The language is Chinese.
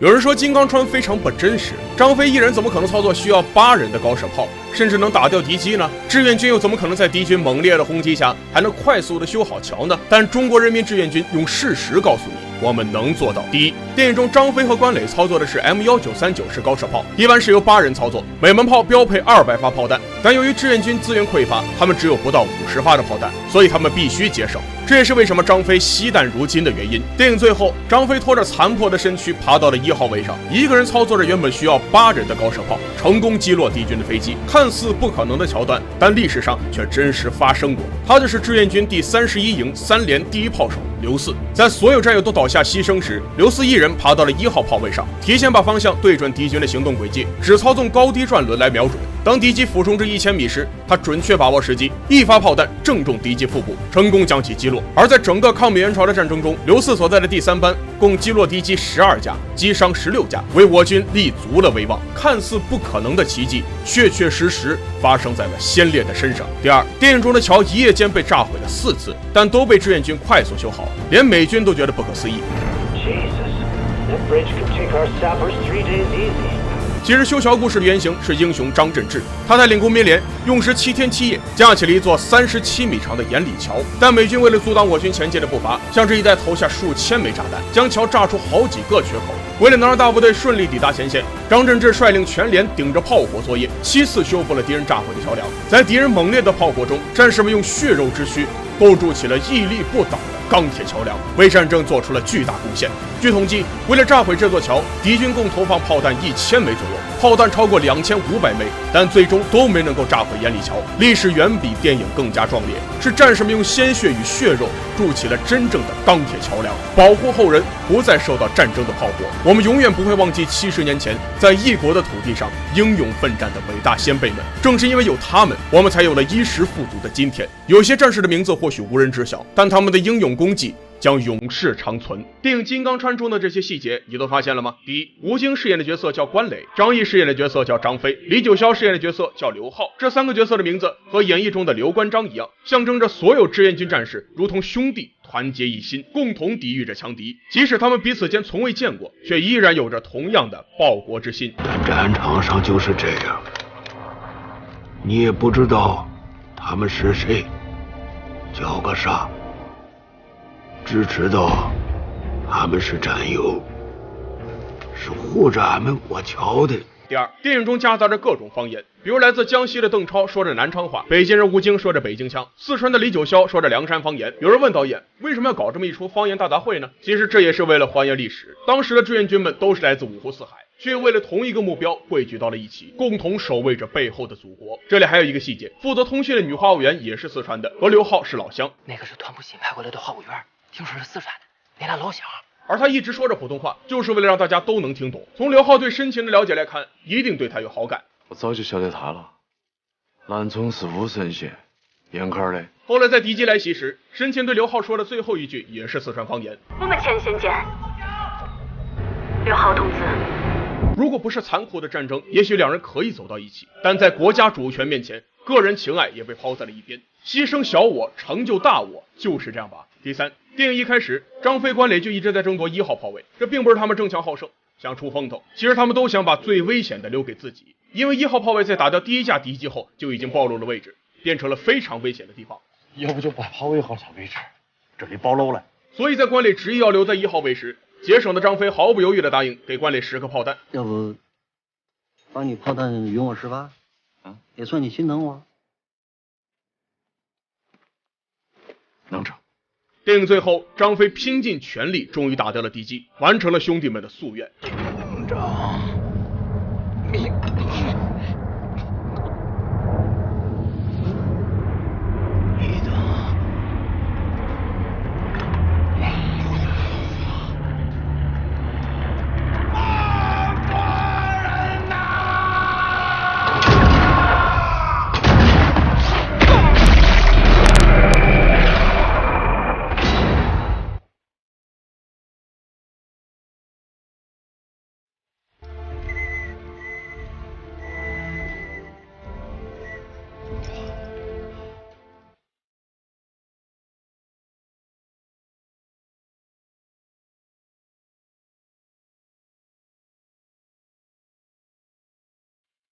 有人说金刚川非常不真实，张飞一人怎么可能操作需要8人的高射炮，甚至能打掉敌机呢？志愿军又怎么可能在敌军猛烈的轰击下还能快速的修好桥呢？但中国人民志愿军用事实告诉你，我们能做到。第一，电影中张飞和关磊操作的是 M1939式高射炮，一般是由8人操作，每门炮标配200发炮弹。但由于志愿军资源匮乏，他们只有不到50发的炮弹，所以他们必须节省。这也是为什么张飞惜弹如金的原因。电影最后，张飞拖着残破的身躯爬到了1号位上，一个人操作着原本需要8人的高射炮，成功击落敌军的飞机。看似不可能的桥段，但历史上却真实发生过。他就是志愿军第31营3连第1炮手刘四。在所有战友都倒下牺牲时，刘四一人爬到了1号炮位上，提前把方向对准敌军的行动轨迹，只操纵高低转轮来瞄准。当敌机俯冲至1000米时，他准确把握时机，一发炮弹正中敌机腹部，成功将其击落。而在整个抗美援朝的战争中，刘四所在的第3班共击落敌机12架，击伤16架，为我军立足了威望。看似不可能的奇迹，确确实实发生在了先烈的身上。第二，电影中的桥一夜间被炸毁了4次，但都被志愿军快速修好，连美军都觉得不可思议。其实修桥故事的原型是英雄张振志，他带领工兵连用时7天7夜架起了一座37米长的盐里桥，但美军为了阻挡我军前进的步伐，向这一带投下数千枚炸弹，将桥炸出好几个缺口。为了能让大部队顺利抵达前线，张振志率领全连顶着炮火作业，7次修复了敌人炸毁的桥梁。在敌人猛烈的炮火中，战士们用血肉之躯构筑起了屹立不倒的钢铁桥梁，为战争做出了巨大贡献。据统计，为了炸毁这座桥，敌军共投放炮弹1000枚左右，炮弹超过2500枚，但最终都没能够炸毁盐里桥。历史远比电影更加壮烈，是战士们用鲜血与血肉筑起了真正的钢铁桥梁，保护后人不再受到战争的炮火。我们永远不会忘记70年前在异国的土地上英勇奋战的伟大先辈们，正是因为有他们，我们才有了衣食富足的今天。有些战士的名字或许无人知晓，但他们的英勇功绩将永世长存。电影《金刚川》中的这些细节，你都发现了吗？第一，吴京饰演的角色叫关磊，张译饰演的角色叫张飞，李九霄饰演的角色叫刘浩。这3个角色的名字和演义中的刘关张一样，象征着所有志愿军战士如同兄弟，团结一心，共同抵御着强敌。即使他们彼此间从未见过，却依然有着同样的报国之心。但战场上就是这样，你也不知道他们是谁，叫个啥，只知道他们是战友，是护着俺们过桥的。第二，电影中夹杂着各种方言，比如来自江西的邓超说着南昌话，北京人吴京说着北京腔，四川的李九霄说着凉山方言。有人问导演，为什么要搞这么一出方言大杂烩呢？其实这也是为了还原历史，当时的志愿军们都是来自五湖四海，却为了同一个目标汇聚到了一起，共同守卫着背后的祖国。这里还有一个细节，负责通讯的女话务员也是四川的，和刘浩是老乡。那个是团部新派过来的话务员，听说是四川的，连他老乡。而他一直说着普通话，就是为了让大家都能听懂。从刘浩对申勤的了解来看，一定对他有好感。我早就晓得他了，南充是武胜县沿坎的。后来在敌机来袭时，申勤对刘浩说的最后一句也是四川方言：我们前线见，刘浩同志。如果不是残酷的战争，也许2人可以走到一起，但在国家主权面前，个人情爱也被抛在了一边。牺牲小我，成就大我，就是这样吧。第三，电影一开始，张飞、关磊就一直在争夺1号炮位，这并不是他们争强好胜，想出风头。其实他们都想把最危险的留给自己，因为1号炮位在打掉第1架敌机后，就已经暴露了位置，变成了非常危险的地方。要不就把炮位号下位置，这里暴露了。所以在关磊执意要留在1号位时，节省的张飞毫不犹豫的答应给关磊10个炮弹。要不把你炮弹用我10发，也算你心疼我。能成。电影最后，张飞拼尽全力，终于打掉了敌机，完成了兄弟们的夙愿。营长，你